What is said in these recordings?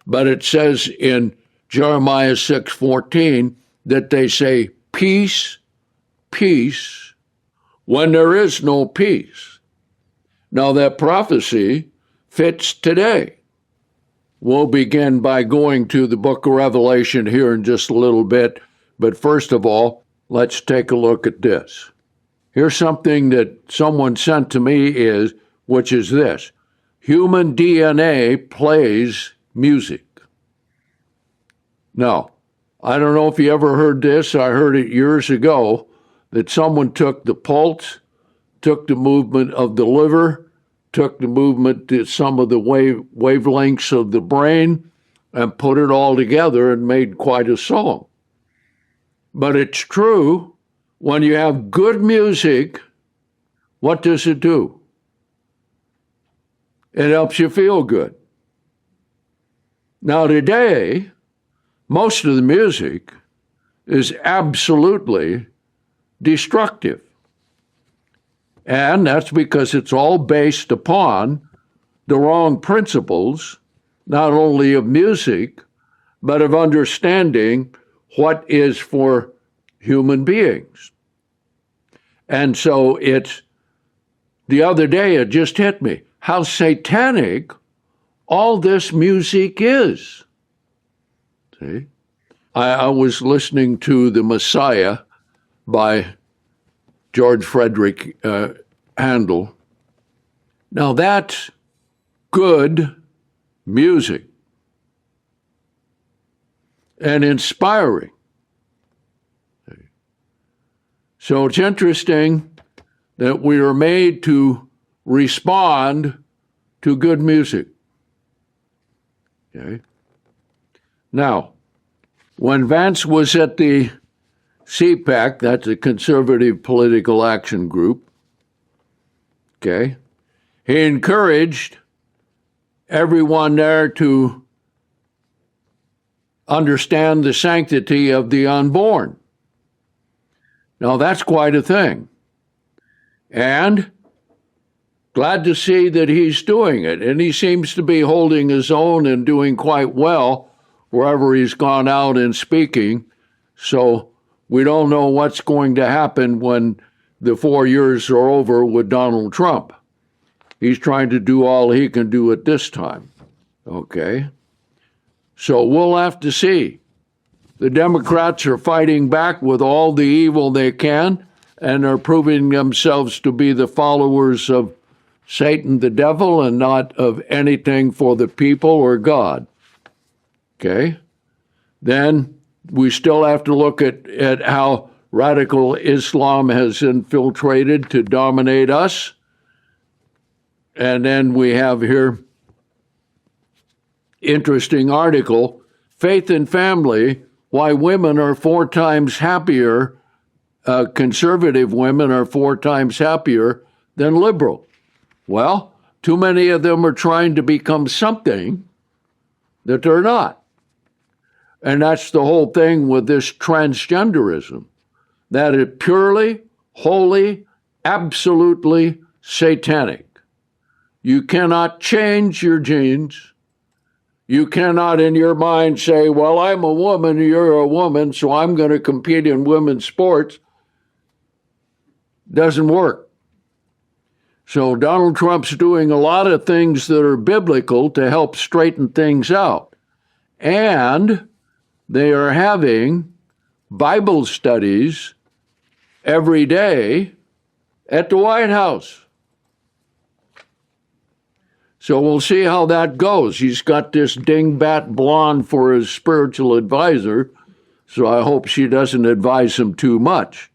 But it says in Jeremiah 6:14 that they say, peace, peace, when there is no peace. Now that prophecy fits today. We'll begin by going to the book of Revelation here in just a little bit. But first of all, let's take a look at this. Here's something that someone sent to me, which is this. Human DNA plays music. Now, I don't know if you ever heard this. I heard it years ago, that someone took the pulse, took the movement of the liver, took the movement to some of the wavelengths of the brain, and put it all together and made quite a song. But it's true, when you have good music, what does it do? It helps you feel good. Now today, most of the music is absolutely destructive. And that's because it's all based upon the wrong principles, not only of music, but of understanding what is for human beings. And so the other day it just hit me how satanic all this music is. See? I was listening to The Messiah by George Frederick Handel. Now that's good music and inspiring. So it's interesting that we are made to respond to good music. Okay. Now, when Vance was at the CPAC, that's a Conservative Political Action Group, okay, he encouraged everyone there to understand the sanctity of the unborn. Now, that's quite a thing. And glad to see that he's doing it. And he seems to be holding his own and doing quite well wherever he's gone out and speaking. So we don't know what's going to happen when the 4 years are over with Donald Trump. He's trying to do all he can do at this time. Okay? So we'll have to see. The Democrats are fighting back with all the evil they can, and are proving themselves to be the followers of Satan, the devil, and not of anything for the people or God. Okay? Then we still have to look at how radical Islam has infiltrated to dominate us. And then we have here, interesting article, Faith and Family, Why Women Are 4 Times Happier, conservative women are 4 times happier than liberal. Well, too many of them are trying to become something that they're not. And that's the whole thing with this transgenderism, that is purely, wholly, absolutely satanic. You cannot change your genes. You cannot in your mind say, well, I'm a woman, you're a woman, so I'm going to compete in women's sports. Doesn't work. So Donald Trump's doing a lot of things that are biblical to help straighten things out. And they are having Bible studies every day at the White House. So we'll see how that goes. He's got this dingbat blonde for his spiritual advisor, so I hope she doesn't advise him too much.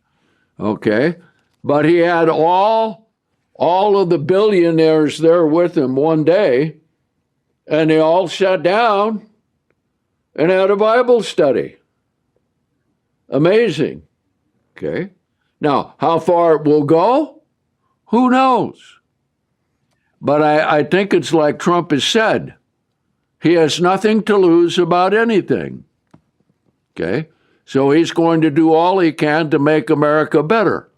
Okay? But he had all of the billionaires there with him one day, and they all sat down and had a Bible study. Amazing. Okay? Now, how far it will go? Who knows? But I think it's like Trump has said. He has nothing to lose about anything. Okay? So he's going to do all he can to make America better.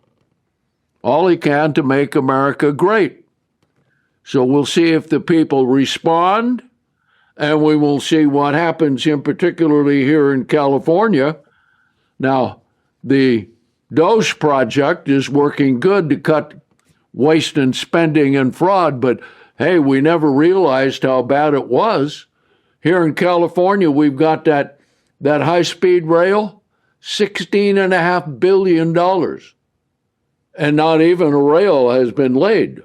All he can to make America great. So we'll see if the people respond and we will see what happens, in particularly here in California. Now, the DOGE project is working good to cut waste and spending and fraud, but hey, we never realized how bad it was. Here in California, we've got that high-speed rail, $16.5 billion, and not even a rail has been laid.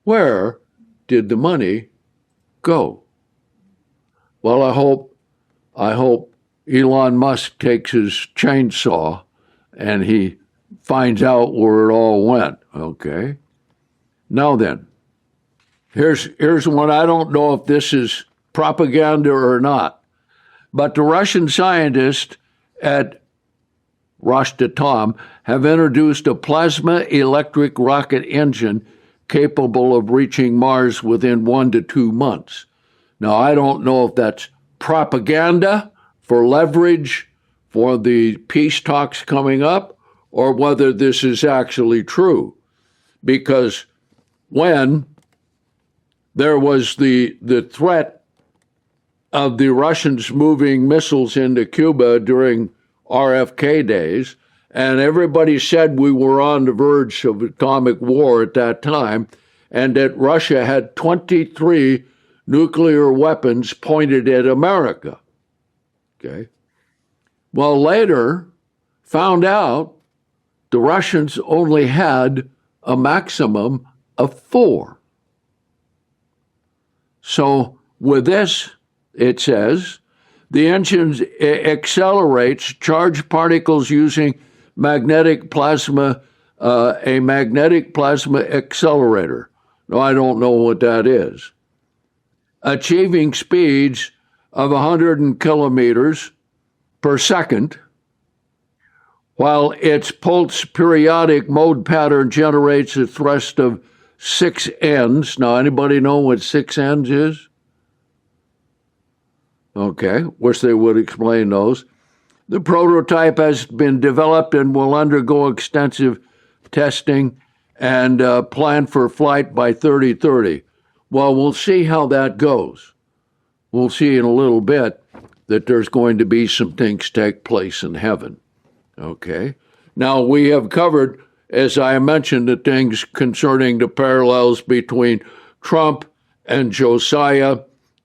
Where did the money go? Well, I hope Elon Musk takes his chainsaw and he finds out where it all went, okay? Now then, here's one. I don't know if this is propaganda or not, but the Russian scientists at Rosatom have introduced a plasma electric rocket engine capable of reaching Mars within 1 to 2 months. Now, I don't know if that's propaganda for leverage for the peace talks coming up, or whether this is actually true. Because when there was the threat of the Russians moving missiles into Cuba during RFK days, and everybody said we were on the verge of atomic war at that time, and that Russia had 23 nuclear weapons pointed at America. Okay. Well, later found out the Russians only had a maximum of 4. So with this, it says, the engine accelerates charged particles using magnetic plasma, a magnetic plasma accelerator. No, I don't know what that is. Achieving speeds of 100 kilometers per second, while its pulse periodic mode pattern generates a thrust of 6 Ns. Now, anybody know what 6 Ns is? Okay, wish they would explain those. The prototype has been developed and will undergo extensive testing and planned for flight by 2030. Well, we'll see how that goes. We'll see in a little bit that there's going to be some things take place in heaven. Okay. Now, we have covered, as I mentioned, the things concerning the parallels between Trump and Josiah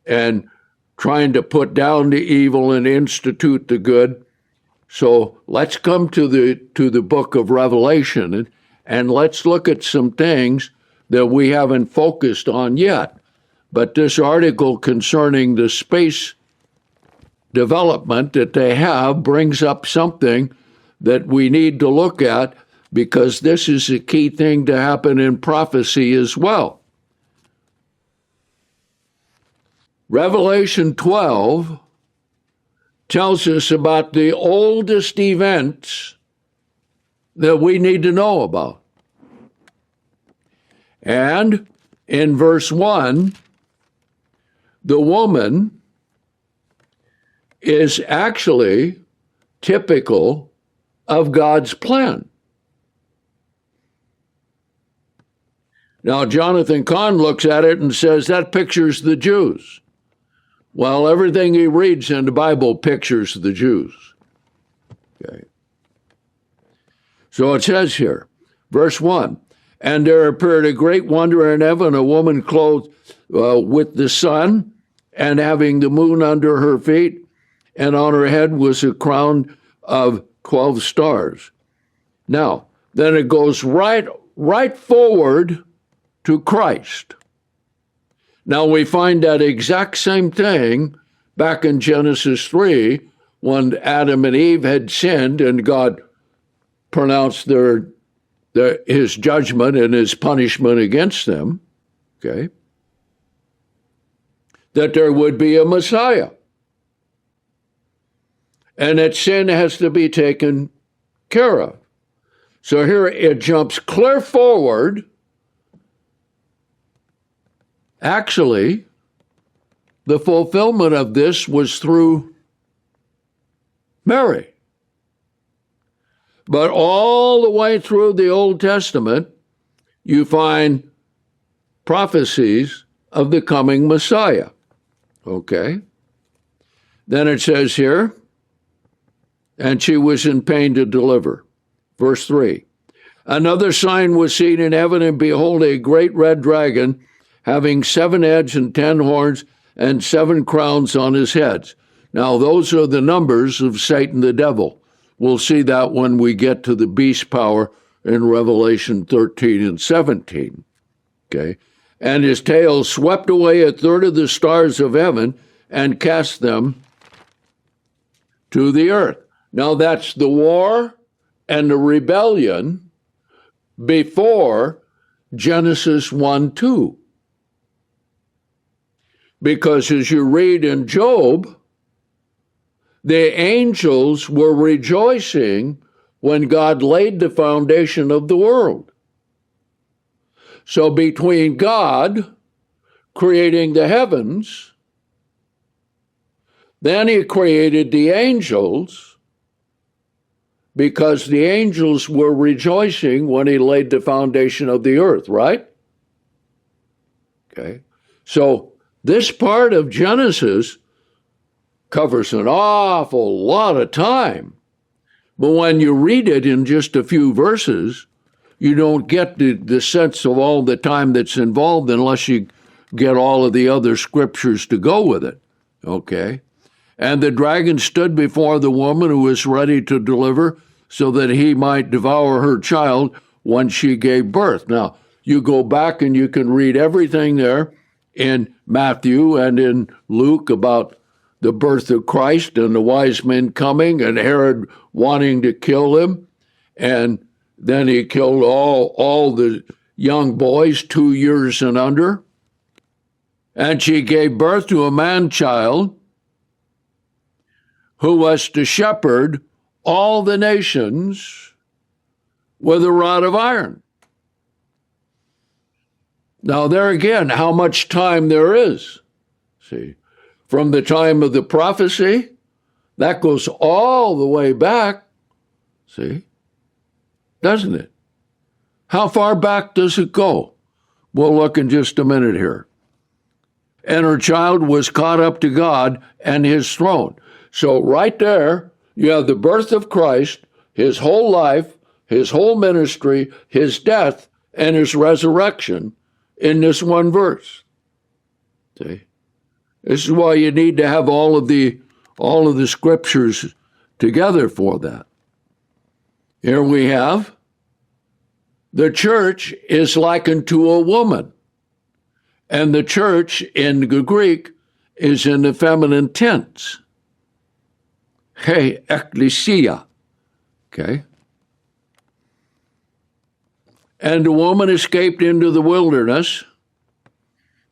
and trying to put down the evil and institute the good. So let's come to the book of Revelation and let's look at some things that we haven't focused on yet. But this article concerning the space development that they have brings up something that we need to look at, because this is a key thing to happen in prophecy as well. Revelation 12 tells us about the oldest events that we need to know about. And in verse 1, the woman is actually typical of God's plan. Now, Jonathan Cahn looks at it and says that pictures the Jews. Well, everything he reads in the Bible pictures the Jews. Okay. So it says here, verse 1, and there appeared a great wonder in heaven, a woman clothed with the sun and having the moon under her feet, and on her head was a crown of 12 stars. Now, then it goes right forward to Christ. Now we find that exact same thing back in Genesis 3 when Adam and Eve had sinned and God pronounced his judgment and his punishment against them, okay, that there would be a Messiah. And that sin has to be taken care of. So here it jumps clear forward. Actually, the fulfillment of this was through Mary. But all the way through the Old Testament, you find prophecies of the coming Messiah. Okay. Then it says here, and she was in pain to deliver. Verse 3. Another sign was seen in heaven, and behold, a great red dragon, having 7 heads and 10 horns, and 7 crowns on his heads. Now, those are the numbers of Satan the devil. We'll see that when we get to the beast power in Revelation 13 and 17. Okay? And his tail swept away a third of the stars of heaven and cast them to the earth. Now, that's the war and the rebellion before Genesis 1:2. Because as you read in Job, the angels were rejoicing when God laid the foundation of the world. So between God creating the heavens, then he created the angels, because the angels were rejoicing when he laid the foundation of the earth, right? Okay. So this part of Genesis covers an awful lot of time. But when you read it in just a few verses, you don't get the sense of all the time that's involved unless you get all of the other scriptures to go with it. Okay? And the dragon stood before the woman who was ready to deliver, so that he might devour her child when she gave birth. Now, you go back and you can read everything there in Matthew and in Luke about the birth of Christ and the wise men coming and Herod wanting to kill him. And then he killed all the young boys 2 years and under. And she gave birth to a man-child who was to shepherd all the nations with a rod of iron. Now, there again, how much time there is. See, from the time of the prophecy, that goes all the way back. See, doesn't it? How far back does it go? We'll look in just a minute here. And her child was caught up to God and his throne. So right there, you have the birth of Christ, his whole life, his whole ministry, his death, and his resurrection in this one verse. See? This is why you need to have all of the scriptures together for that. Here we have the church is likened to a woman, and the church in the Greek is in the feminine tense. Hey, ecclesia. Okay. And the woman escaped into the wilderness.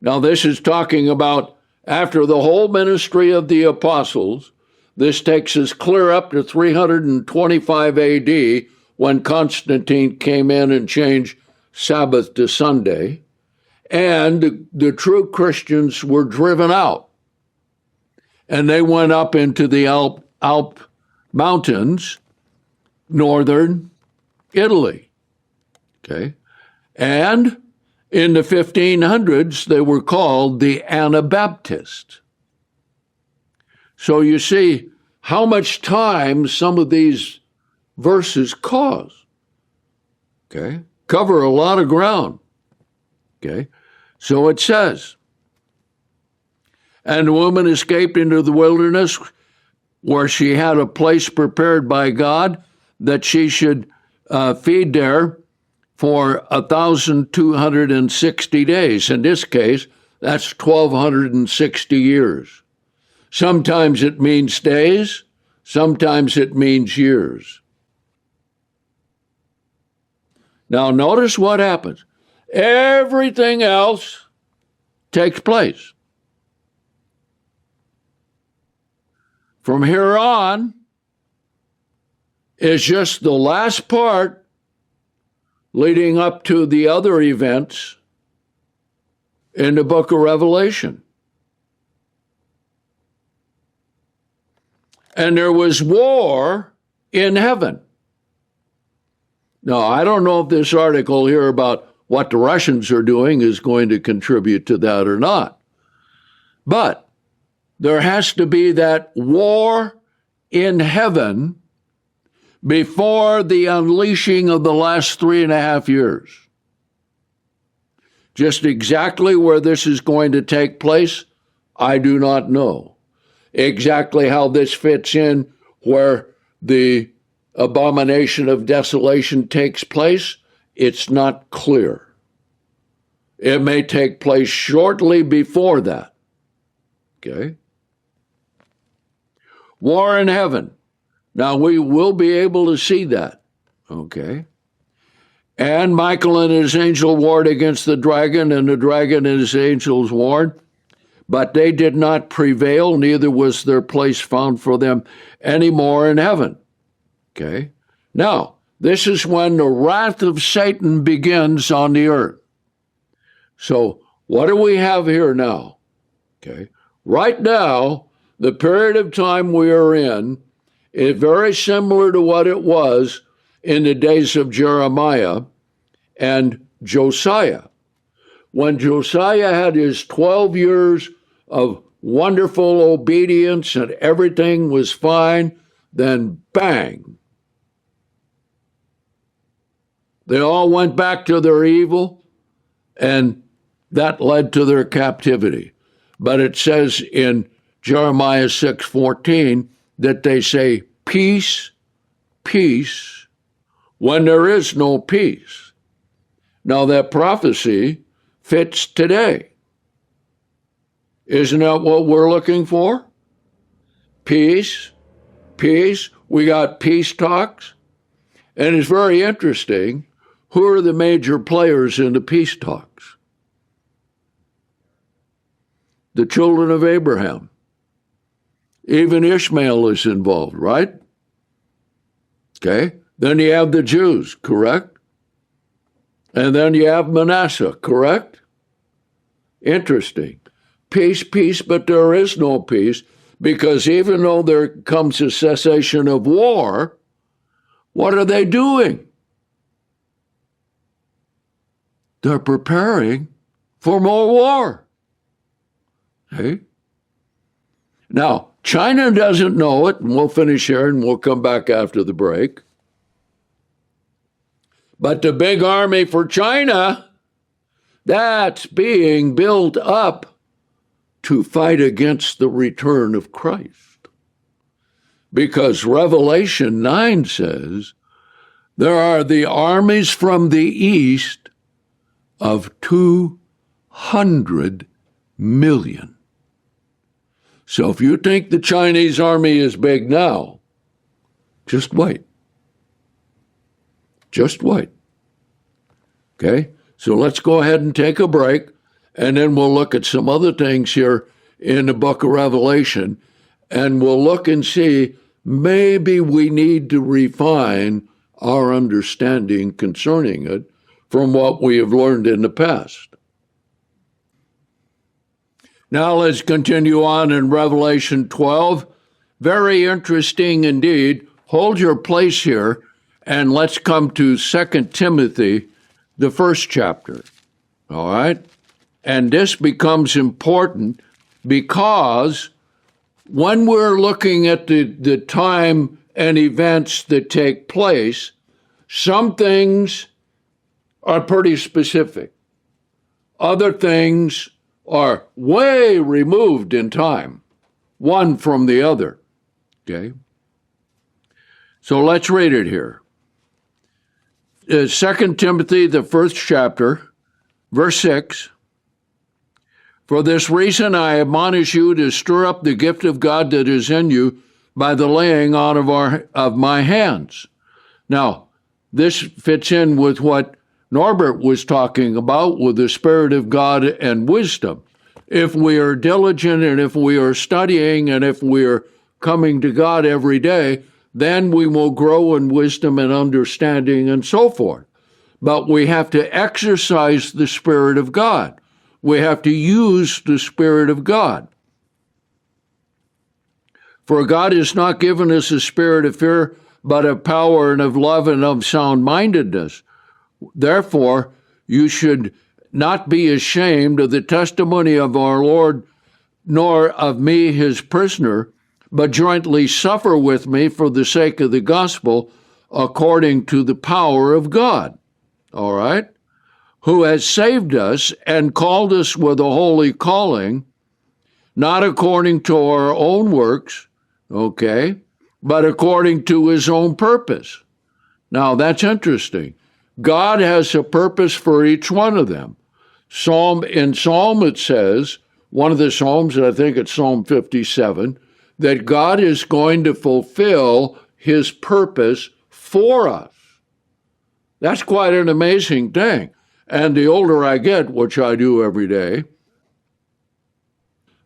Now, this is talking about after the whole ministry of the apostles. This takes us clear up to 325 AD, when Constantine came in and changed Sabbath to Sunday. And the true Christians were driven out. And they went up into the Alp mountains, northern Italy. Okay? And in the 1500s, they were called the Anabaptists. So you see how much time some of these verses cause. Okay? Cover a lot of ground. Okay? So it says, and the woman escaped into the wilderness, where she had a place prepared by God that she should feed there for 1,260 days. In this case, that's 1,260 years. Sometimes it means days, sometimes it means years. Now, notice what happens. Everything else takes place. From here on is just the last part leading up to the other events in the book of Revelation. And there was war in heaven. Now, I don't know if this article here about what the Russians are doing is going to contribute to that or not. But there has to be that war in heaven before the unleashing of the last 3.5 years. Just exactly where this is going to take place, I do not know. Exactly how this fits in where the abomination of desolation takes place, it's not clear. It may take place shortly before that. Okay? War in heaven. Now, we will be able to see that. Okay? And Michael and his angel warred against the dragon, and the dragon and his angels warred. But they did not prevail, neither was their place found for them any more in heaven. Okay? Now, this is when the wrath of Satan begins on the earth. So, what do we have here now? Okay? Right now, the period of time we are in is very similar to what it was in the days of Jeremiah and Josiah. When Josiah had his 12 years of wonderful obedience and everything was fine, then bang, they all went back to their evil, and that led to their captivity. But it says in Jeremiah 6:14 that they say, peace, peace, when there is no peace. Now that prophecy fits today. Isn't that what we're looking for? Peace, peace. We got peace talks. And it's very interesting. Who are the major players in the peace talks? The children of Abraham. Even Ishmael is involved, right? Okay. Then you have the Jews, correct? And then you have Manasseh, correct? Interesting. Peace, peace, but there is no peace, because even though there comes a cessation of war, what are they doing? They're preparing for more war. Okay? Now, China doesn't know it, and we'll finish here and we'll come back after the break. But the big army for China, that's being built up to fight against the return of Christ. Because Revelation 9 says there are the armies from the east of 200 million. So if you think the Chinese army is big now, just wait. Just wait. Okay? So let's go ahead and take a break, and then we'll look at some other things here in the book of Revelation, and we'll look and see maybe we need to refine our understanding concerning it from what we have learned in the past. Now let's continue on in Revelation 12. Very interesting indeed. Hold your place here, and let's come to 2 Timothy, the first chapter. All right? And this becomes important because when we're looking at the time and events that take place, some things are pretty specific. Other things are way removed in time, one from the other. Okay? So let's read it here. 2 Timothy, the first chapter, verse 6. For this reason I admonish you to stir up the gift of God that is in you by the laying on of my hands. Now, this fits in with what Norbert was talking about with the Spirit of God and wisdom. If we are diligent and if we are studying and if we are coming to God every day, then we will grow in wisdom and understanding and so forth. But we have to exercise the Spirit of God. We have to use the Spirit of God. For God has not given us a spirit of fear, but of power and of love and of sound-mindedness. Therefore, you should not be ashamed of the testimony of our Lord nor of me his prisoner, but jointly suffer with me for the sake of the gospel, according to the power of God. All right? Who has saved us and called us with a holy calling, not according to our own works, okay, but according to his own purpose. Now, that's interesting. God has a purpose for each one of them. In Psalm it says, one of the Psalms, I think it's Psalm 57, that God is going to fulfill his purpose for us. That's quite an amazing thing. And the older I get, which I do every day,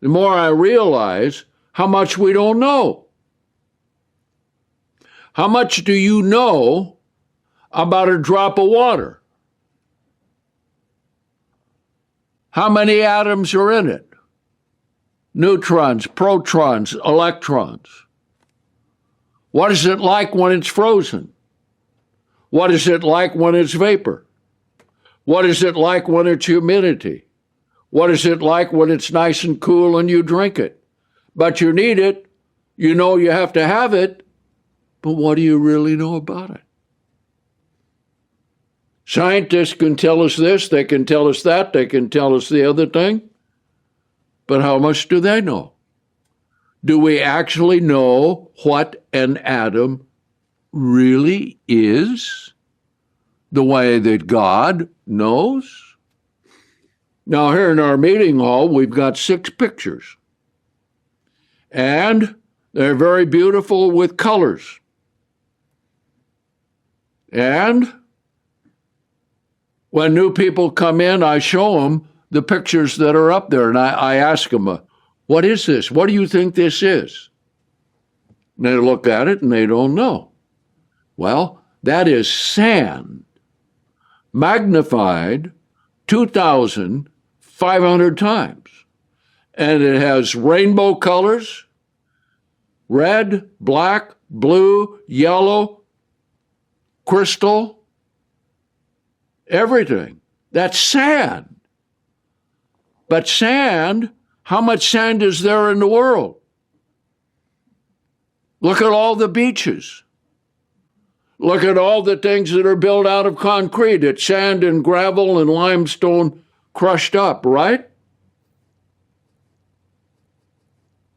the more I realize how much we don't know. How much do you know about a drop of water? How many atoms are in it? Neutrons, protons, electrons. What is it like when it's frozen? What is it like when it's vapor? What is it like when it's humidity? What is it like when it's nice and cool and you drink it? But you need it. You know you have to have it. But what do you really know about it? Scientists can tell us this, they can tell us that, they can tell us the other thing. But how much do they know? Do we actually know what an atom really is? The way that God knows? Now, here in our meeting hall, we've got 6 pictures. And they're very beautiful with colors. And when new people come in, I show them the pictures that are up there. And I ask them, what is this? What do you think this is? And they look at it and they don't know. Well, that is sand magnified 2,500 times. And it has rainbow colors, red, black, blue, yellow, crystal, everything. That's sand. But sand, how much sand is there in the world? Look at all the beaches. Look at all the things that are built out of concrete. It's sand and gravel and limestone crushed up, right?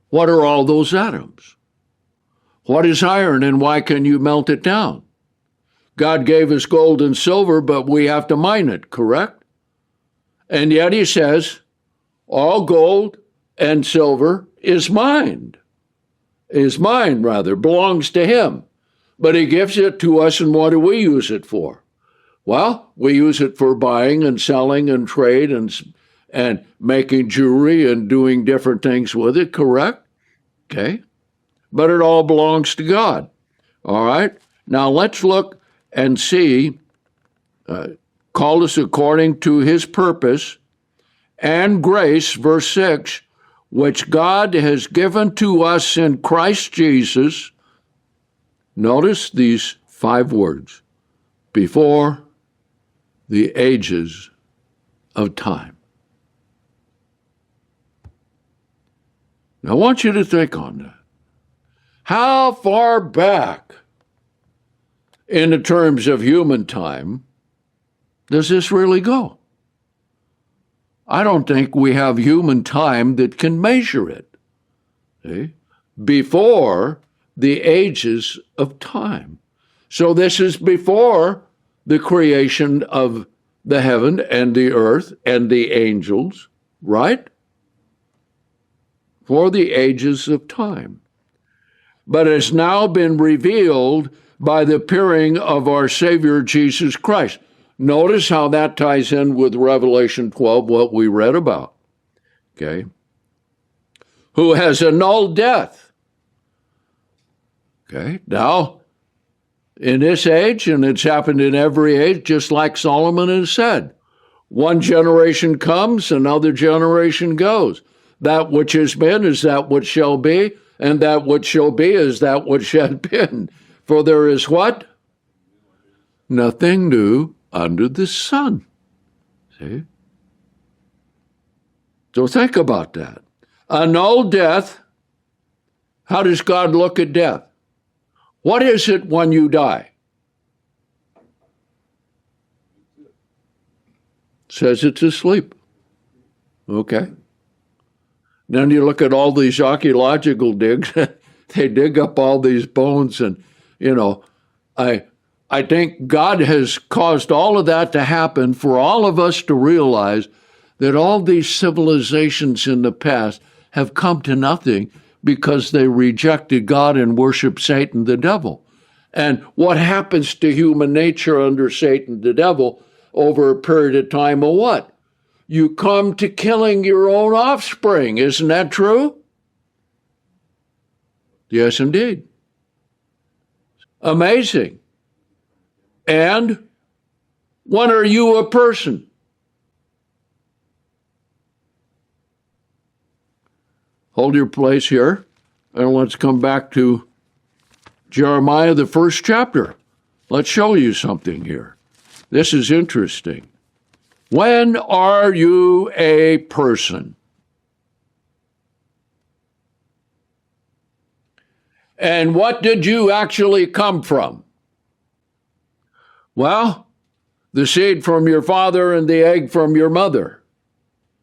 What are all those atoms? What is iron and why can you melt it down? God gave us gold and silver, but we have to mine it, correct? And yet he says, all gold and silver is mine, belongs to him. But he gives it to us, and what do we use it for? Well, we use it for buying and selling and trade and making jewelry and doing different things with it, correct? Okay. But it all belongs to God. All right? Now let's look and see, called us according to his purpose and grace, verse 6, which God has given to us in Christ Jesus. Notice these 5 words, before the ages of time. Now, I want you to think on that. How far back in the terms of human time does this really go? I don't think we have human time that can measure it. See? Before the ages of time. So this is before the creation of the heaven and the earth and the angels, right? For the ages of time. But has now been revealed by the appearing of our Savior Jesus Christ. Notice how that ties in with Revelation 12, what we read about. Okay? Who has annulled death. Okay? Now, in this age, and it's happened in every age, just like Solomon has said, one generation comes, another generation goes. That which has been is that which shall be, and that which shall be is that which had been. For there is what? Nothing new under the sun. See? So think about that. annul death. How does God look at death? What is it when you die? Says it's asleep. Okay. Then you look at all these archaeological digs. They dig up all these bones, and I think God has caused all of that to happen for all of us to realize that all these civilizations in the past have come to nothing because they rejected God and worshiped Satan the devil. And what happens to human nature under Satan the devil over a period of time of what? You come to killing your own offspring. Isn't that true? Yes, indeed. Amazing. And when are you a person? Hold your place here, and let's come back to Jeremiah, the first chapter. Let's show you something here. This is interesting. When are you a person? And what did you actually come from? Well, the seed from your father and the egg from your mother.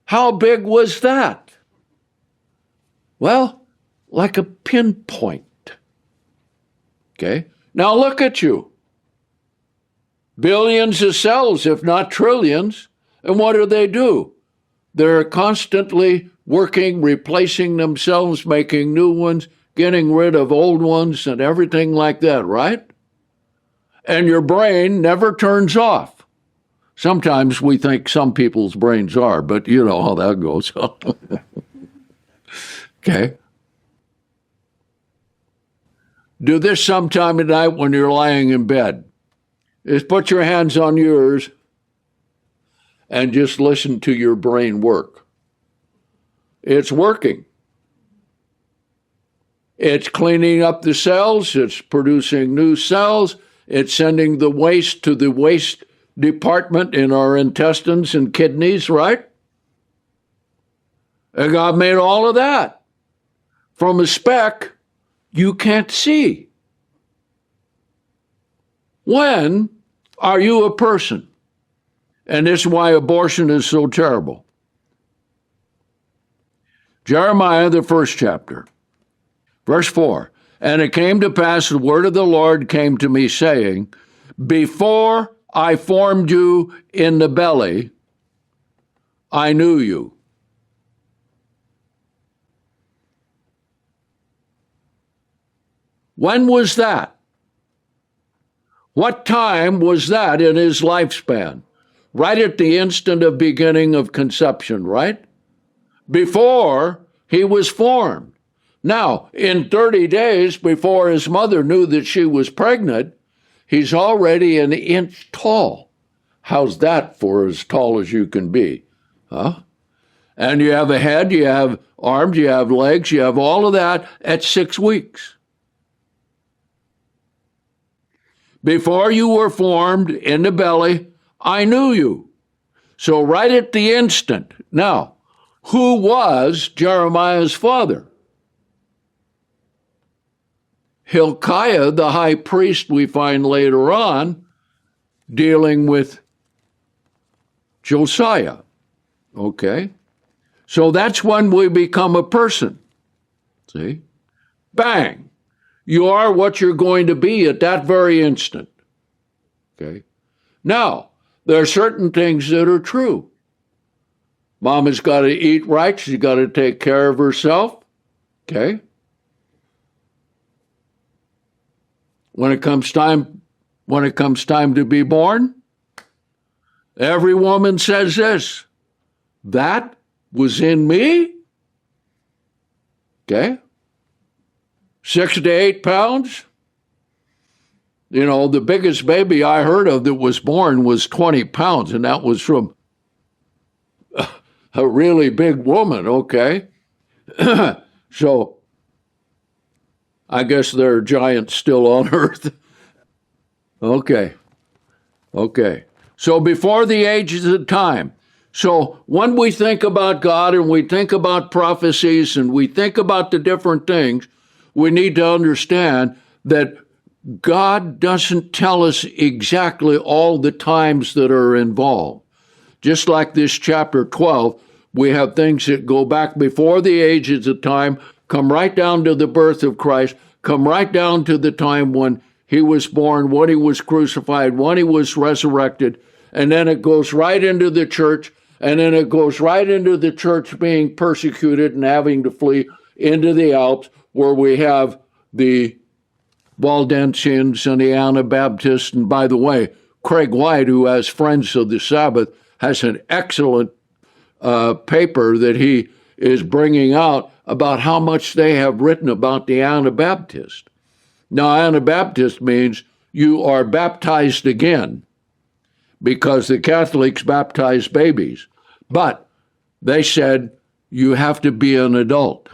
How big was that? Well, like a pinpoint. Okay, now look at you. Billions of cells, if not trillions. And what do? They're constantly working, replacing themselves, making new ones, getting rid of old ones and everything like that, right? And your brain never turns off. Sometimes we think some people's brains are, but you know how that goes. Okay. Do this sometime at night when you're lying in bed. Is put your hands on yours and just listen to your brain work. It's working. It's cleaning up the cells. It's producing new cells. It's sending the waste to the waste department in our intestines and kidneys, right? And God made all of that. From a speck you can't see. When are you a person? And this is why abortion is so terrible. Jeremiah, the first chapter, verse 4. And it came to pass, the word of the Lord came to me, saying, before I formed you in the belly, I knew you. When was that? What time was that in his lifespan? Right at the instant of beginning of conception, right? Before he was formed. Now, in 30 days before his mother knew that she was pregnant, he's already an inch tall. How's that for as tall as you can be? Huh? And you have a head, you have arms, you have legs, you have all of that at 6 weeks. Before you were formed in the belly, I knew you. So right at the instant. Now, who was Jeremiah's father? Hilkiah, the high priest we find later on, dealing with Josiah. Okay? So that's when we become a person. See? Bang! You are what you're going to be at that very instant. Okay? Now, there are certain things that are true. Mom has got to eat right. She's got to take care of herself. Okay? When it comes time to be born, every woman says this, that was in me? Okay? 6 to 8 pounds. You know, the biggest baby I heard of that was born was 20 pounds, and that was from a really big woman, okay? So, I guess there are giants still on earth. Okay. So before the ages of time, So when we think about God and we think about prophecies and we think about the different things, we need to understand that God doesn't tell us exactly all the times that are involved. Just like this chapter 12, we have things that go back before the ages of time, come right down to the birth of Christ, come right down to the time when he was born, when he was crucified, when he was resurrected, and then it goes right into the church, and then it goes right into the church being persecuted and having to flee into the Alps, where we have the Waldensians and the Anabaptists. And by the way, Craig White, who has Friends of the Sabbath, has an excellent paper that he is bringing out about how much they have written about the Anabaptist. Now, Anabaptist means you are baptized again, because the Catholics baptize babies. But they said you have to be an adult.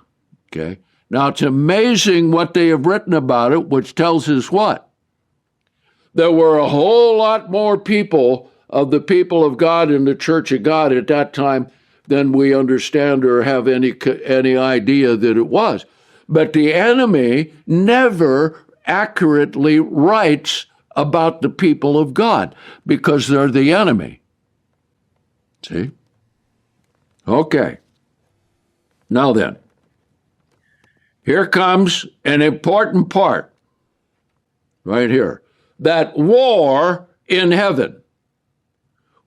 Okay. Now, it's amazing what they have written about it, which tells us what? There were a whole lot more people of the people of God in the Church of God at that time than we understand or have any idea that it was. But the enemy never accurately writes about the people of God because they're the enemy. See? Okay. Now then, here comes an important part right here. That war in heaven.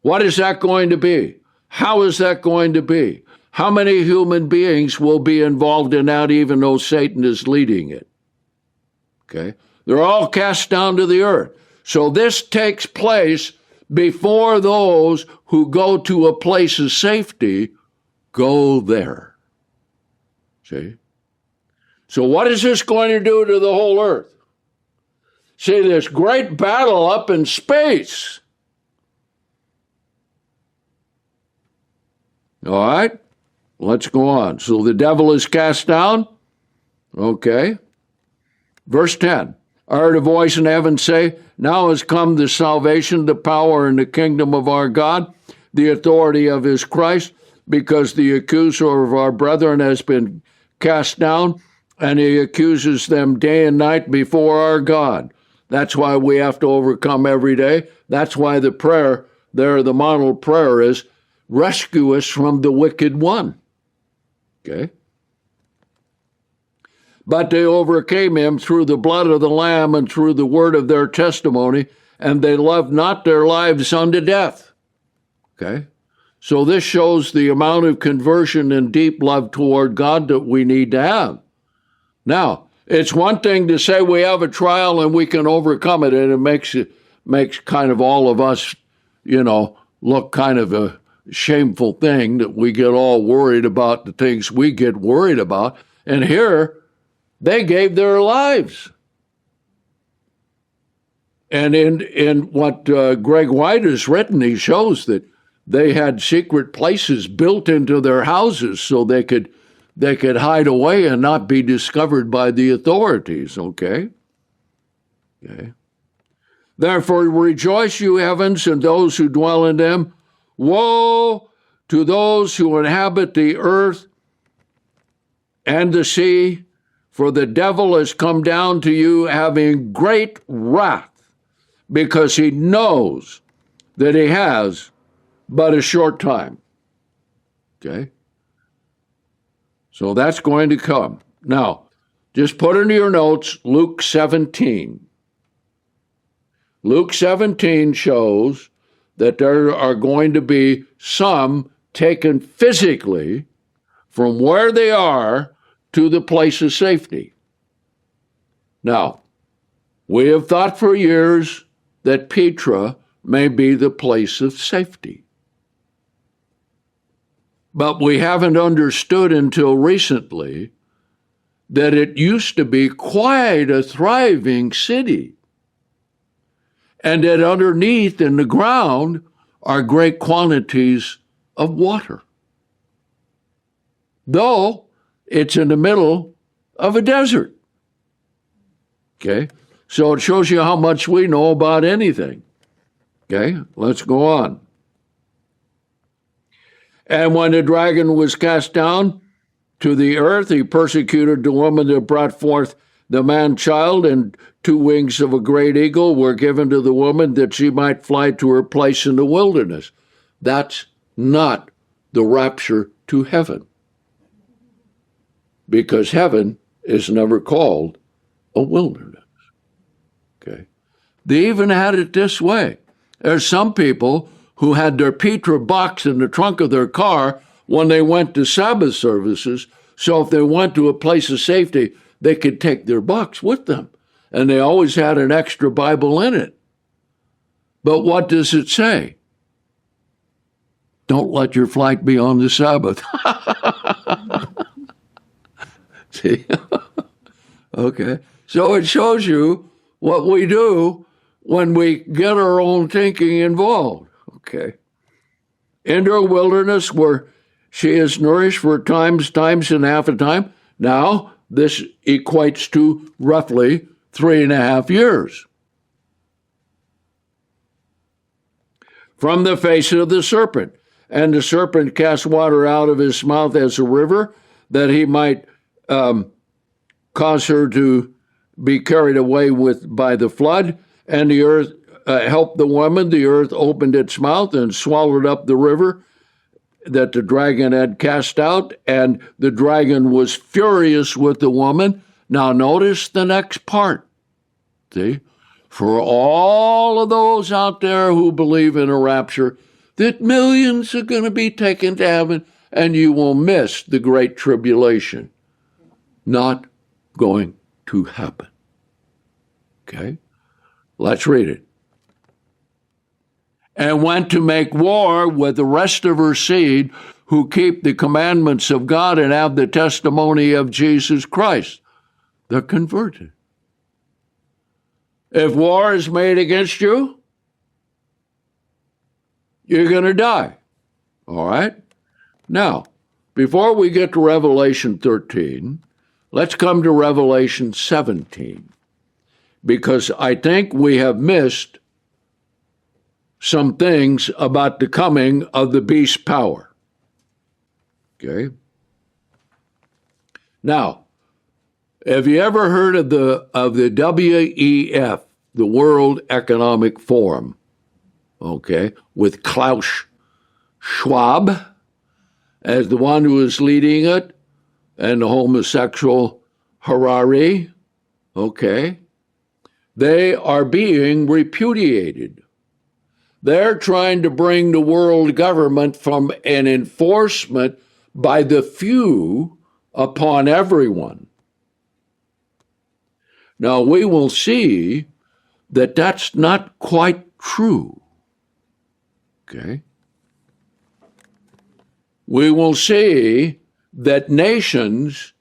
What is that going to be? How is that going to be? How many human beings will be involved in that, even though Satan is leading it? Okay. They're all cast down to the earth. So this takes place before those who go to a place of safety go there. See? So what is this going to do to the whole earth? See, this great battle up in space. All right, let's go on. So the devil is cast down. Okay. Verse 10. I heard a voice in heaven say, now has come the salvation, the power, and the kingdom of our God, the authority of his Christ, because the accuser of our brethren has been cast down, and he accuses them day and night before our God. That's why we have to overcome every day. That's why the prayer there, the model prayer is, rescue us from the wicked one. Okay? But they overcame him through the blood of the Lamb and through the word of their testimony, and they loved not their lives unto death. Okay? So this shows the amount of conversion and deep love toward God that we need to have. Now, it's one thing to say we have a trial and we can overcome it, and it makes kind of all of us, look kind of a shameful thing that we get all worried about the things we get worried about. And here, they gave their lives. And in what Greg White has written, he shows that they had secret places built into their houses so they could hide away and not be discovered by the authorities, okay? Okay. Therefore rejoice, you heavens, and those who dwell in them. Woe to those who inhabit the earth and the sea, for the devil has come down to you having great wrath, because he knows that he has but a short time. Okay? So that's going to come. Now, just put into your notes Luke 17. Luke 17 shows that there are going to be some taken physically from where they are to the place of safety. Now, we have thought for years that Petra may be the place of safety. But we haven't understood until recently that it used to be quite a thriving city, and that underneath in the ground are great quantities of water, though it's in the middle of a desert. Okay, so it shows you how much we know about anything. Okay, let's go on. And when the dragon was cast down to the earth, he persecuted the woman that brought forth the man child, and 2 wings of a great eagle were given to the woman that she might fly to her place in the wilderness. That's not the rapture to heaven, because heaven is never called a wilderness. Okay. They even had it this way. There's some people who had their Petra box in the trunk of their car when they went to Sabbath services, so if they went to a place of safety, they could take their box with them. And they always had an extra Bible in it. But what does it say? Don't let your flight be on the Sabbath. See? Okay. So it shows you what we do when we get our own thinking involved. Okay. Into a wilderness where she is nourished for times and half a time. Now, this equates to roughly 3.5 years. From the face of the serpent. And the serpent cast water out of his mouth as a river, that he might cause her to be carried away by the flood. And the earth helped the woman. The earth opened its mouth and swallowed up the river that the dragon had cast out. And the dragon was furious with the woman. Now notice the next part. See? For all of those out there who believe in a rapture, that millions are going to be taken to heaven, and you will miss the great tribulation. Not going to happen. Okay? Let's read it. And went to make war with the rest of her seed who keep the commandments of God and have the testimony of Jesus Christ. They're converted. If war is made against you, you're going to die. All right? Now, before we get to Revelation 13, let's come to Revelation 17, because I think we have missed some things about the coming of the beast's power. Okay? Now, have you ever heard of the WEF, the World Economic Forum? Okay, with Klaus Schwab as the one who is leading it, and the homosexual Harari. Okay, they are being repudiated. They're trying to bring the world government from an enforcement by the few upon everyone. Now, we will see that that's not quite true. Okay? We will see that nations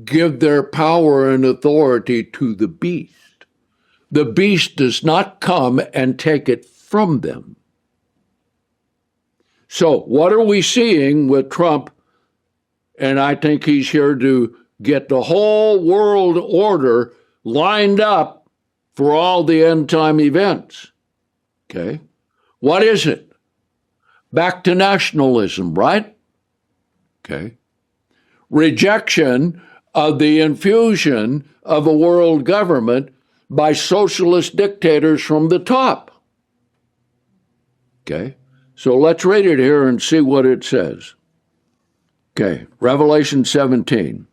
give their power and authority to the beast. The beast does not come and take it from them. So, what are we seeing with Trump? And I think he's here to get the whole world order lined up for all the end time events. Okay? What is it? Back to nationalism, right? Okay. Rejection of the infusion of a world government by socialist dictators from the top. Okay. So let's read it here and see what it says. Okay. Revelation 17.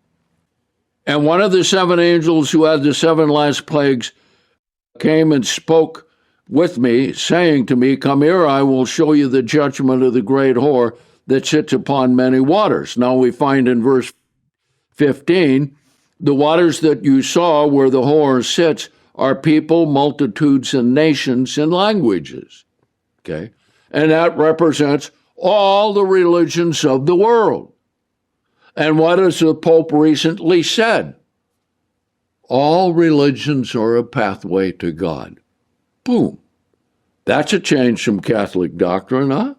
And one of the 7 angels who had the 7 last plagues came and spoke with me, saying to me, come here, I will show you the judgment of the great whore that sits upon many waters. Now we find in verse 15, the waters that you saw where the whore sits are people, multitudes, and nations and languages. Okay? And that represents all the religions of the world. And what has the Pope recently said? All religions are a pathway to God. Boom. That's a change from Catholic doctrine, huh?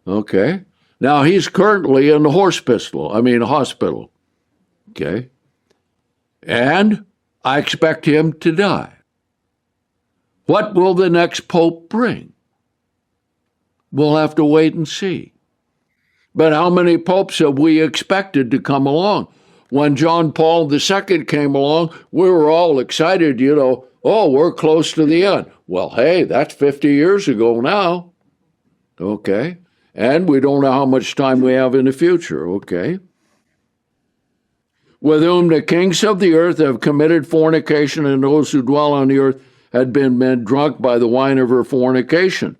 Okay. Now, he's currently in the hospital. Okay. And I expect him to die. What will the next Pope bring? We'll have to wait and see. But how many popes have we expected to come along? When John Paul II came along, we were all excited, oh, we're close to the end. Well, hey, that's 50 years ago now. Okay. And we don't know how much time we have in the future. Okay. With whom the kings of the earth have committed fornication, and those who dwell on the earth had been made drunk by the wine of her fornication.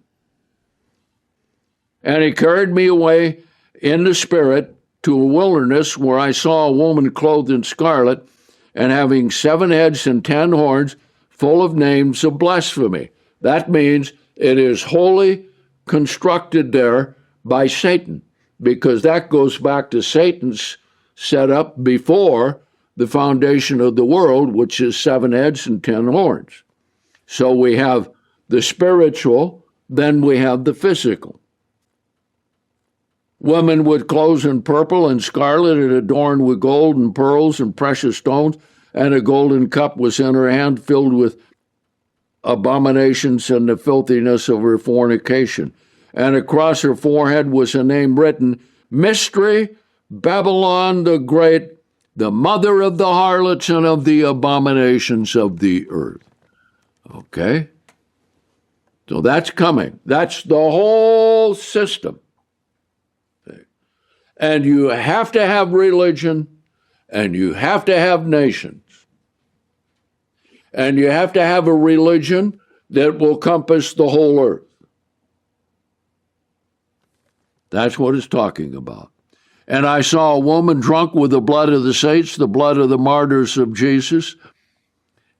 And he carried me away in the spirit to a wilderness where I saw a woman clothed in scarlet and having 7 heads and 10 horns, full of names of blasphemy. That means it is wholly constructed there by Satan, because that goes back to Satan's set up before the foundation of the world, which is 7 heads and 10 horns. So we have the spiritual, then we have the physical. Women with clothes in purple and scarlet and adorned with gold and pearls and precious stones, and a golden cup was in her hand filled with abominations and the filthiness of her fornication. And across her forehead was a name written, Mystery, Babylon the Great, the mother of the harlots and of the abominations of the earth. Okay? So that's coming. That's the whole system. And you have to have religion, and you have to have nations. And you have to have a religion that will compass the whole earth. That's what it's talking about. And I saw a woman drunk with the blood of the saints, the blood of the martyrs of Jesus.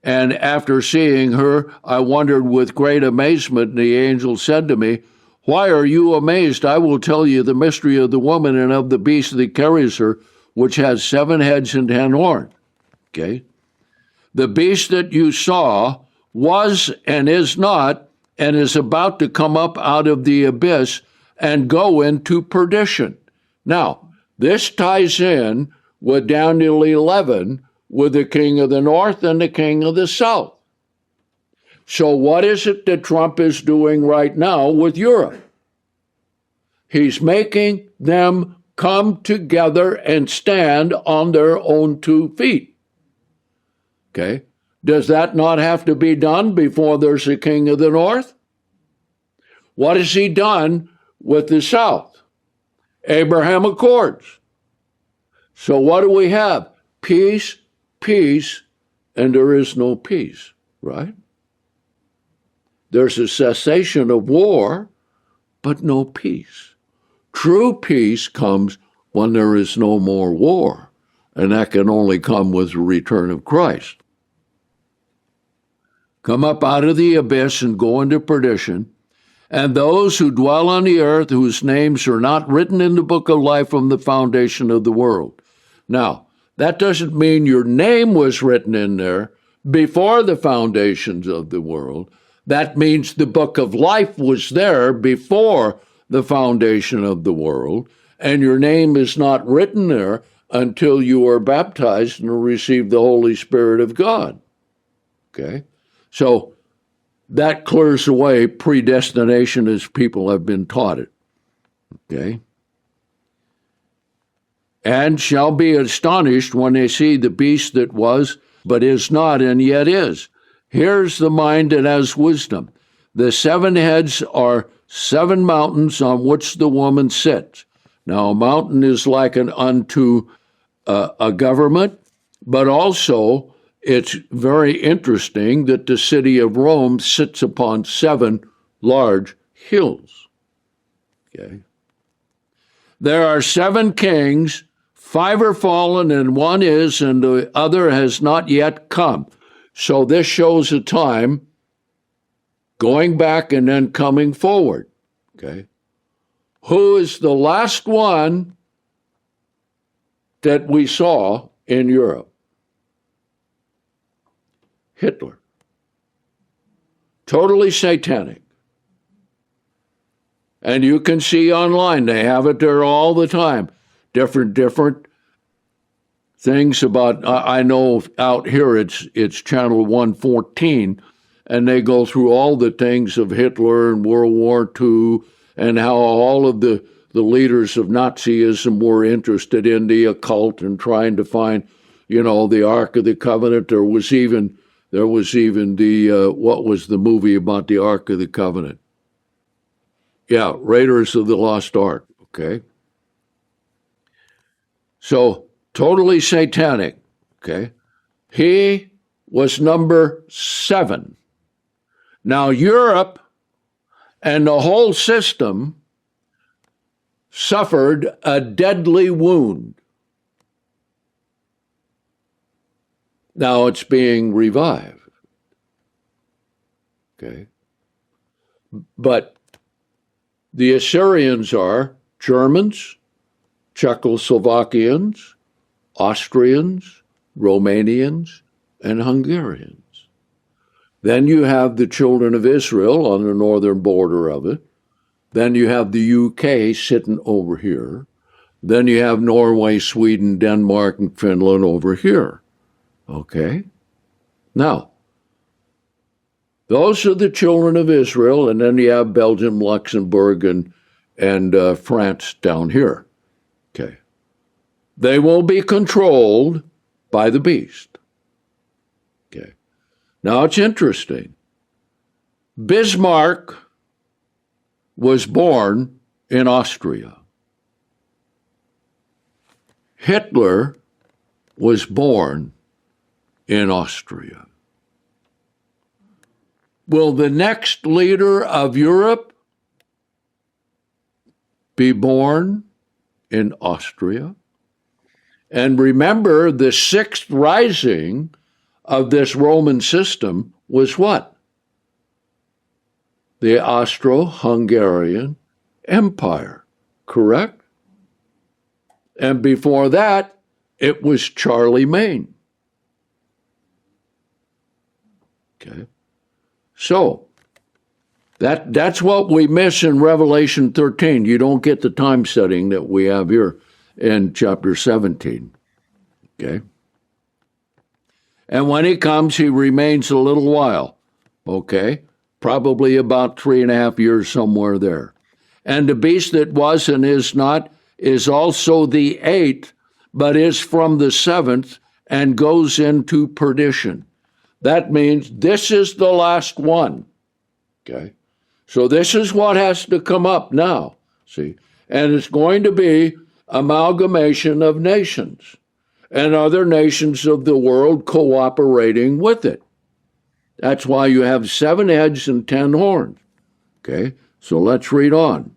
And after seeing her, I wondered with great amazement, and the angel said to me, Why are you amazed? I will tell you the mystery of the woman and of the beast that carries her, which has 7 heads and 10 horns. Okay? The beast that you saw was and is not, and is about to come up out of the abyss and go into perdition. Now, this ties in with Daniel 11, with the king of the north and the king of the south. So what is it that Trump is doing right now with Europe? He's making them come together and stand on their own 2 feet. Okay? Does that not have to be done before there's a king of the north? What has he done with the south? Abraham Accords. So what do we have? Peace, peace, and there is no peace, right? There's a cessation of war, but no peace. True peace comes when there is no more war, and that can only come with the return of Christ. Come up out of the abyss and go into perdition, and those who dwell on the earth, whose names are not written in the book of life from the foundation of the world. Now, that doesn't mean your name was written in there before the foundations of the world. That means the book of life was there before the foundation of the world, and your name is not written there until you are baptized and receive the Holy Spirit of God. Okay? So that clears away predestination as people have been taught it. Okay? And shall be astonished when they see the beast that was, but is not, and yet is. Here's the mind that has wisdom. The 7 heads are 7 mountains on which the woman sits. Now, a mountain is likened unto a government, but also it's very interesting that the city of Rome sits upon 7 large hills. Okay. There are 7 kings, 5 are fallen, and 1 is, and the other has not yet come. So this shows a time going back and then coming forward. Okay. Who is the last one that we saw in Europe? Hitler. Totally satanic. And you can see online, they have it there all the time. Different things about, I know out here it's channel 114, and they go through all the things of Hitler and World War II and how all of the the leaders of Nazism were interested in the occult and trying to find, the Ark of the Covenant. There was even the what was the movie about the Ark of the Covenant? Yeah, Raiders of the Lost Ark. Okay. So totally satanic. Okay. He was number 7. Now Europe and the whole system suffered a deadly wound. Now it's being revived. Okay. But the Assyrians are Germans, Czechoslovakians, Austrians, Romanians, and Hungarians. Then you have the children of Israel on the northern border of it. Then you have the UK sitting over here. Then you have Norway, Sweden, Denmark, and Finland over here. Okay? Now, those are the children of Israel, and then you have Belgium, Luxembourg, and France down here. Okay. They will be controlled by the beast. Okay. Now it's interesting. Bismarck was born in Austria. Hitler was born in Austria. Will the next leader of Europe be born in Austria? And remember, the 6th rising of this Roman system was what? The Austro-Hungarian Empire, correct? And before that, it was Charlemagne. Okay. So, that's what we miss in Revelation 13. You don't get the time setting that we have here in chapter 17. Okay? And when he comes, he remains a little while. Okay? Probably about 3.5 years, somewhere there. And the beast that was and is not is also the 8th, but is from the 7th and goes into perdition. That means this is the last one. Okay? So this is what has to come up now, see? And it's going to be amalgamation of nations and other nations of the world cooperating with it. That's why you have 7 heads and 10 horns. Okay, so let's read on.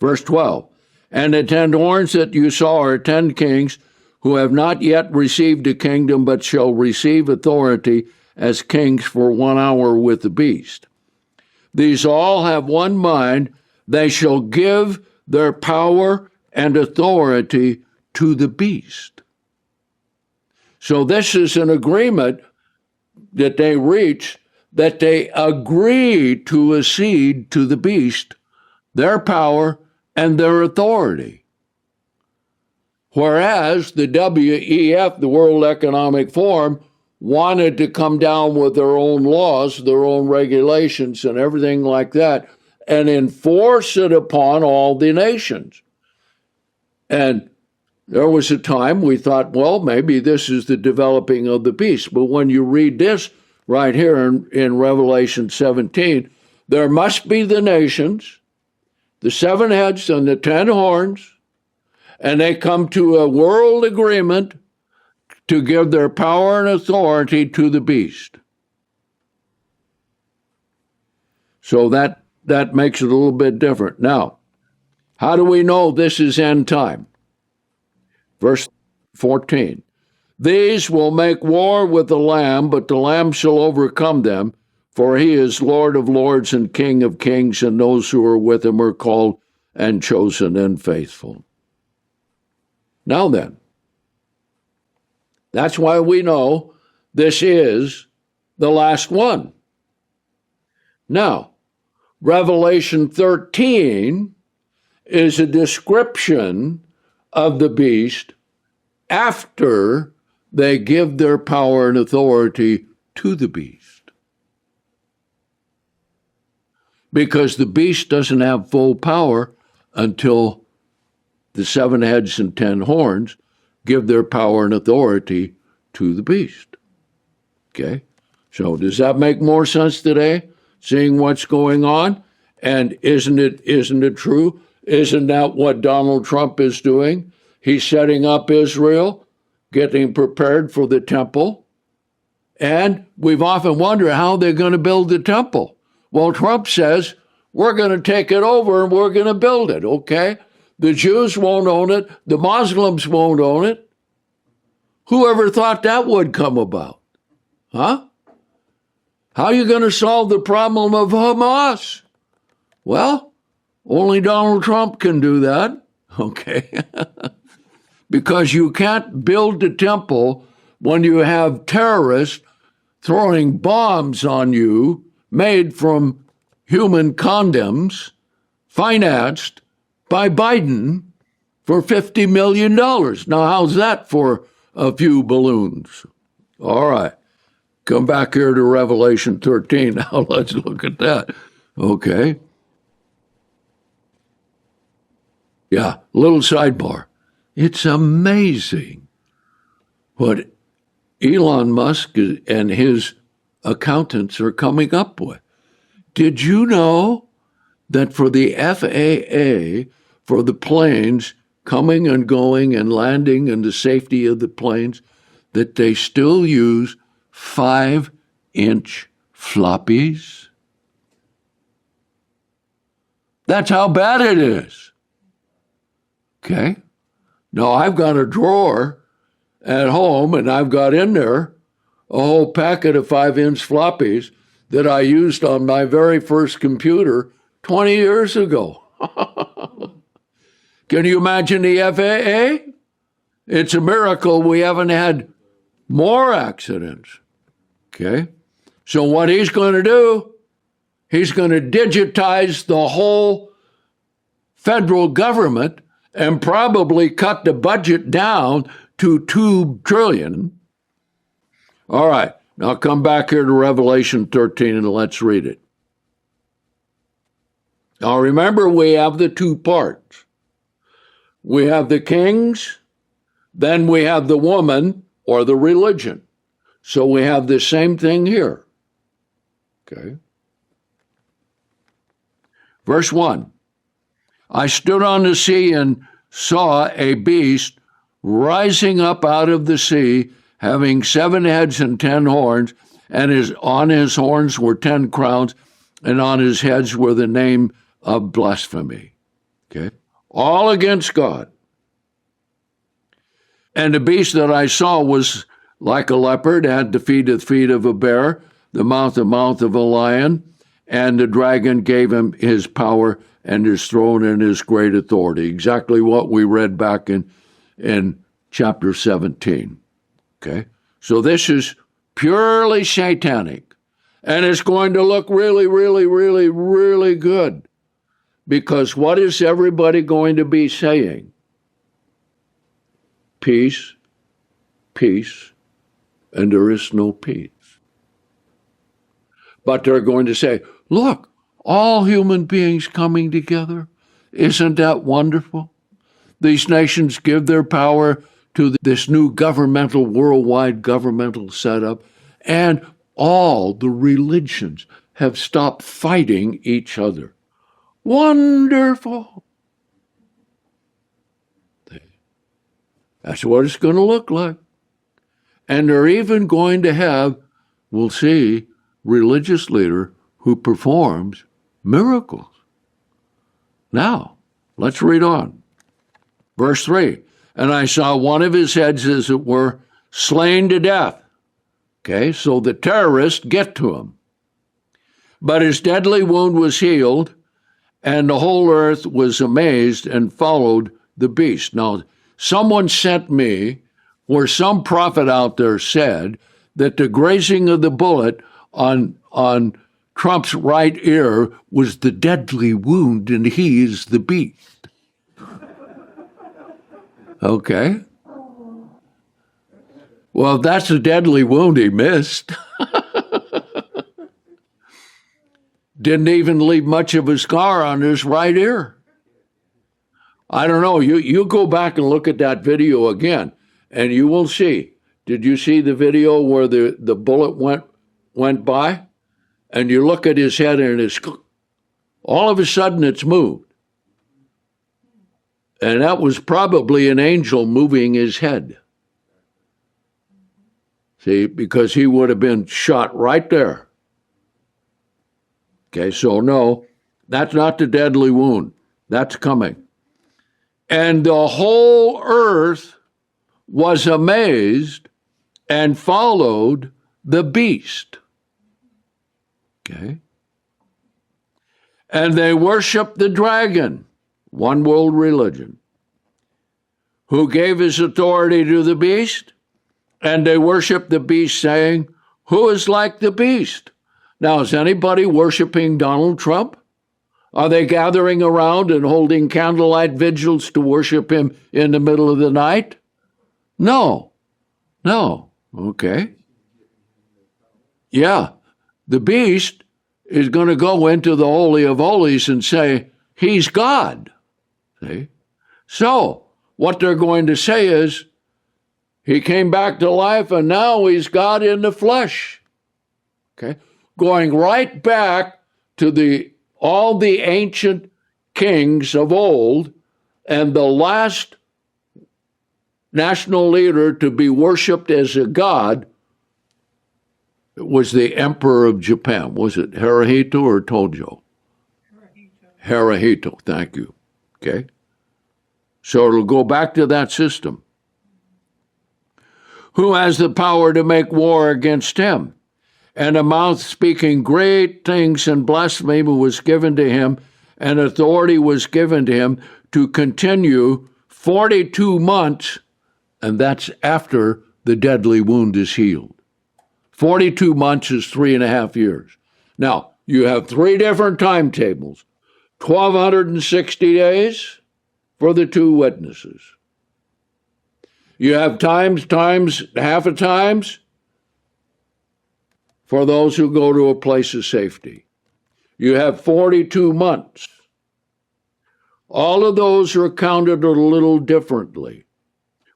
Verse 12. And the 10 horns that you saw are 10 kings who have not yet received a kingdom, but shall receive authority as kings for 1 hour with the beast. These all have one mind. They shall give their power and authority to the beast. So this is an agreement that they reach, that they agree to accede to the beast, their power and their authority. Whereas the WEF, the World Economic Forum, wanted to come down with their own laws, their own regulations and everything like that, and enforce it upon all the nations. And there was a time we thought, well, maybe this is the developing of the beast. But when you read this right here in Revelation 17, there must be the nations, the 7 heads and the 10 horns, and they come to a world agreement to give their power and authority to the beast. So that makes it a little bit different. Now, how do we know this is end time? Verse 14. These will make war with the Lamb, but the Lamb shall overcome them, for he is Lord of lords and King of kings, and those who are with him are called and chosen and faithful. Now then, that's why we know this is the last one. Now, Revelation 13 is a description of the beast after they give their power and authority to the beast. Because the beast doesn't have full power until the 7 heads and 10 horns give their power and authority to the beast. Okay? So does that make more sense today, seeing what's going on? And isn't it true? Isn't that what Donald Trump is doing? He's setting up Israel, getting prepared for the temple. And we've often wondered how they're going to build the temple. Well, Trump says, we're going to take it over and we're going to build it, okay? The Jews won't own it. The Muslims won't own it. Whoever thought that would come about? Huh? How are you going to solve the problem of Hamas? Well, only Donald Trump can do that, okay? Because you can't build the temple when you have terrorists throwing bombs on you made from human condoms financed by Biden for $50 million. Now, how's that for a few balloons? All right. Come back here to Revelation 13. Now, let's look at that. Okay. Yeah, little sidebar. It's amazing what Elon Musk and his accountants are coming up with. Did you know that for the FAA, for the planes coming and going and landing and the safety of the planes, that they still use 5-inch floppies? That's how bad it is. Okay? Now, I've got a drawer at home, and I've got in there a whole packet of 5-inch floppies that I used on my very first computer 20 years ago. Can you imagine the FAA? It's a miracle we haven't had more accidents. Okay? So what he's going to do, he's going to digitize the whole federal government and probably cut the budget down to $2 trillion. All right, now come back here to Revelation 13 and let's read it. Now remember, we have the two parts. We have the kings, then we have the woman or the religion. So we have the same thing here. Okay. Verse 1. I stood on the sea and saw a beast rising up out of the sea, having 7 heads and 10 horns, and on his horns were 10 crowns, and on his heads were the name of blasphemy. Okay? All against God. And the beast that I saw was like a leopard, had the feet of a bear, the mouth of a lion, and the dragon gave him his power and his throne and his great authority. Exactly what we read back in chapter 17. Okay? So this is purely satanic. And it's going to look really, really, really, really good. Because what is everybody going to be saying? Peace, peace, and there is no peace. But they're going to say, look, all human beings coming together. Isn't that wonderful? These nations give their power to this new worldwide governmental setup, and all the religions have stopped fighting each other. Wonderful. That's what it's going to look like. And they're even going to have, we'll see, religious leader who performs miracles. Now, let's read on. Verse 3, and I saw one of his heads, as it were, slain to death. Okay, so the terrorists get to him. But his deadly wound was healed, and the whole earth was amazed and followed the beast. Now, someone sent me where some prophet out there said that the grazing of the bullet on Trump's right ear was the deadly wound, and he is the beast. Okay. Well, that's a deadly wound he missed. Didn't even leave much of a scar on his right ear. I don't know. You go back and look at that video again, and you will see. Did you see the video where the bullet went by? And you look at his head, and all of a sudden it's moved. And that was probably an angel moving his head. See, because he would have been shot right there. Okay, so no, that's not the deadly wound. That's coming. And the whole earth was amazed and followed the beast. Okay. And they worshiped the dragon, one world religion, who gave his authority to the beast, and they worshiped the beast, saying, "Who is like the beast?" Now, is anybody worshiping Donald Trump? Are they gathering around and holding candlelight vigils to worship him in the middle of the night? No. Okay. Yeah. The beast is going to go into the Holy of Holies and say, he's God. See? So, what they're going to say is, he came back to life and now he's God in the flesh. Okay? Going right back to all the ancient kings of old, and the last national leader to be worshipped as a god was the Emperor of Japan. Was it Hirohito or Tojo? Hirohito, thank you. Okay? So it'll go back to that system. Who has the power to make war against him? And a mouth speaking great things and blasphemy was given to him, and authority was given to him to continue 42 months, and that's after the deadly wound is healed. 42 months is 3.5 years. Now, you have 3 different timetables. 1,260 days for the 2 witnesses. You have times, half a times for those who go to a place of safety. You have 42 months. All of those are counted a little differently.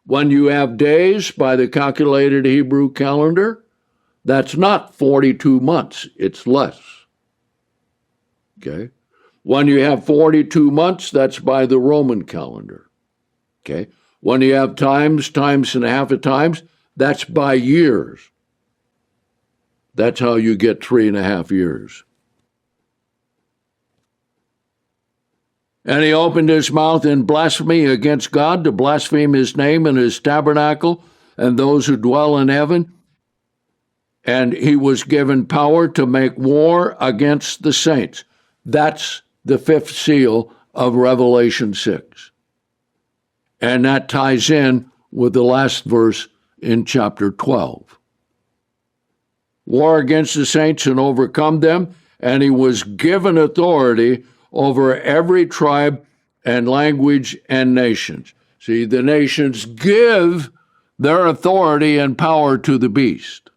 When you have days by the calculated Hebrew calendar, that's not 42 months, it's less. Okay? When you have 42 months, that's by the Roman calendar. Okay? When you have times and a half of times, that's by years. That's how you get 3.5 years. And he opened his mouth in blasphemy against God, to blaspheme his name and his tabernacle and those who dwell in heaven. And he was given power to make war against the saints. That's the 5th seal of Revelation 6. And that ties in with the last verse in chapter 12. War against the saints and overcome them, and he was given authority over every tribe and language and nations. See, the nations give their authority and power to the beast.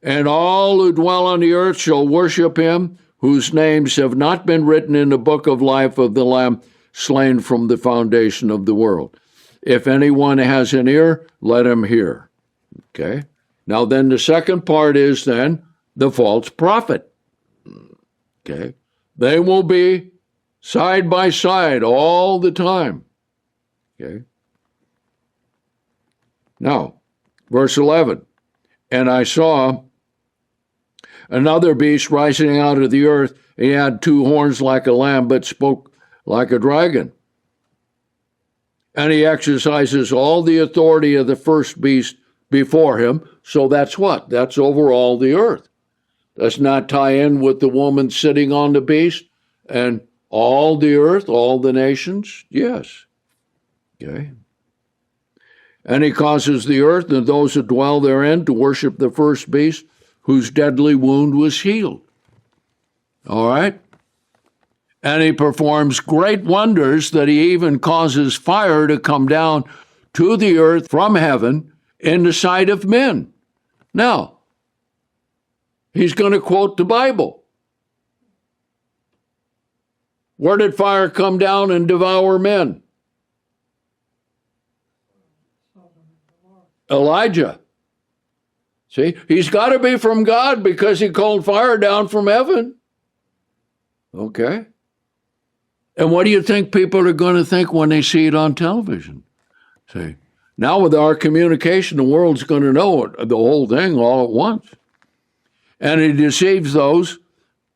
And all who dwell on the earth shall worship him, whose names have not been written in the book of life of the Lamb slain from the foundation of the world. If anyone has an ear, let him hear. Okay? Now then the second part is then the false prophet. Okay? They will be side by side all the time. Okay? Now, verse 11. And I saw another beast rising out of the earth. He had 2 horns like a lamb, but spoke like a dragon. And he exercises all the authority of the first beast before him. So that's what? That's over all the earth. Does not tie in with the woman sitting on the beast and all the earth, all the nations? Yes. Okay. And he causes the earth and those who dwell therein to worship the first beast, whose deadly wound was healed. All right? And he performs great wonders, that he even causes fire to come down to the earth from heaven in the sight of men. Now, he's going to quote the Bible. Where did fire come down and devour men? Elijah. See, he's got to be from God because he called fire down from heaven. Okay. And what do you think people are going to think when they see it on television? See, now with our communication, the world's going to know it, the whole thing all at once. And he deceives those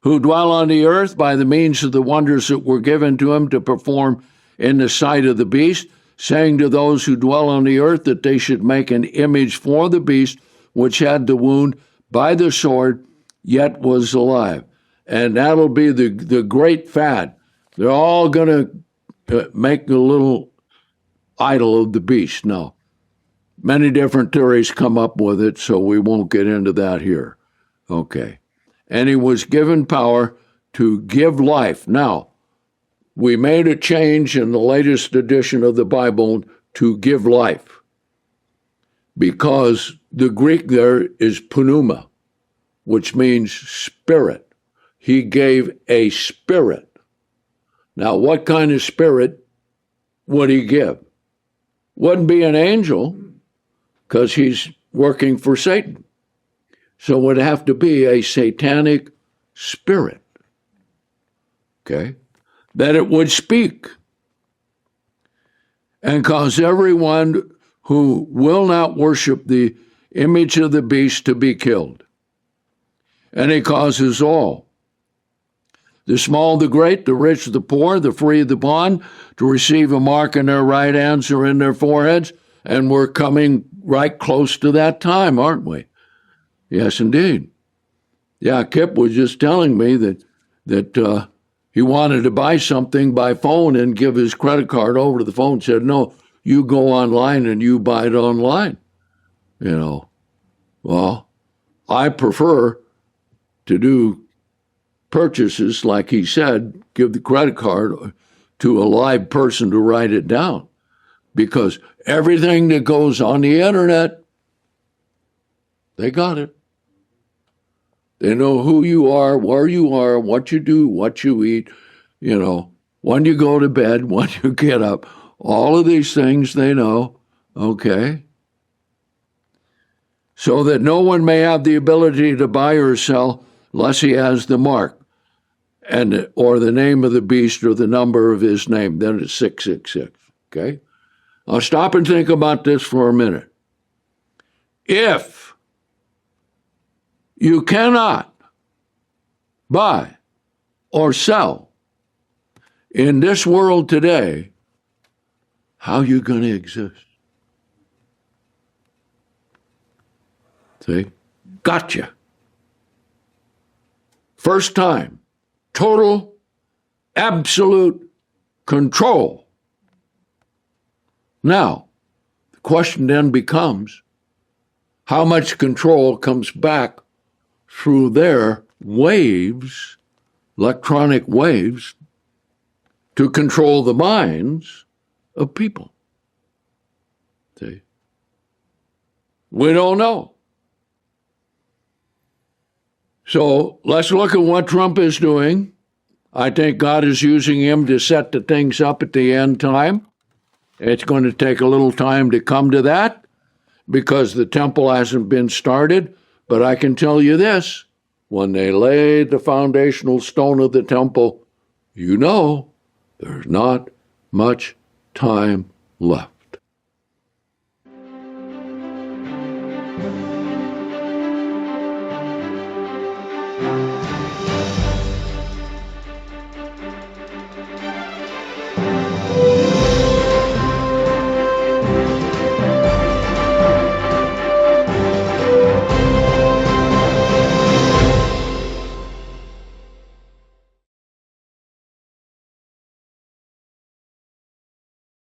who dwell on the earth by the means of the wonders that were given to him to perform in the sight of the beast, saying to those who dwell on the earth that they should make an image for the beast, which had the wound by the sword, yet was alive. And that'll be the great fad. They're all going to make a little idol of the beast. Now, many different theories come up with it, so we won't get into that here. Okay. And he was given power to give life. Now, we made a change in the latest edition of the Bible to give life, because the Greek there is pneuma, which means spirit. He gave a spirit. Now, what kind of spirit would he give? Wouldn't be an angel, because he's working for Satan. So it would have to be a satanic spirit. Okay? That it would speak and cause everyone who will not worship the image of the beast to be killed. And he causes all, the small, the great, the rich, the poor, the free, the bond, to receive a mark in their right hands or in their foreheads. And we're coming right close to that time, aren't we? Yes, indeed. Yeah, Kip was just telling me that he wanted to buy something by phone and give his credit card over to the phone. Said, no, you go online and you buy it online. You know, well, I prefer to do purchases, like he said, give the credit card to a live person to write it down, because everything that goes on the internet, they got it. They know who you are, where you are, what you do, what you eat, you know, when you go to bed, when you get up. All of these things they know, okay? So that no one may have the ability to buy or sell unless he has the mark, and or the name of the beast or the number of his name. Then it's 666, okay? I'll stop and think about this for a minute. If you cannot buy or sell in this world today, how are you going to exist? See? Gotcha. First time, total, absolute control. Now, the question then becomes, how much control comes back through their waves, electronic waves, to control the minds of people? See? We don't know. So let's look at what Trump is doing. I think God is using him to set the things up at the end time. It's going to take a little time to come to that because the temple hasn't been started. But I can tell you this, when they laid the foundational stone of the temple, you know there's not much time left.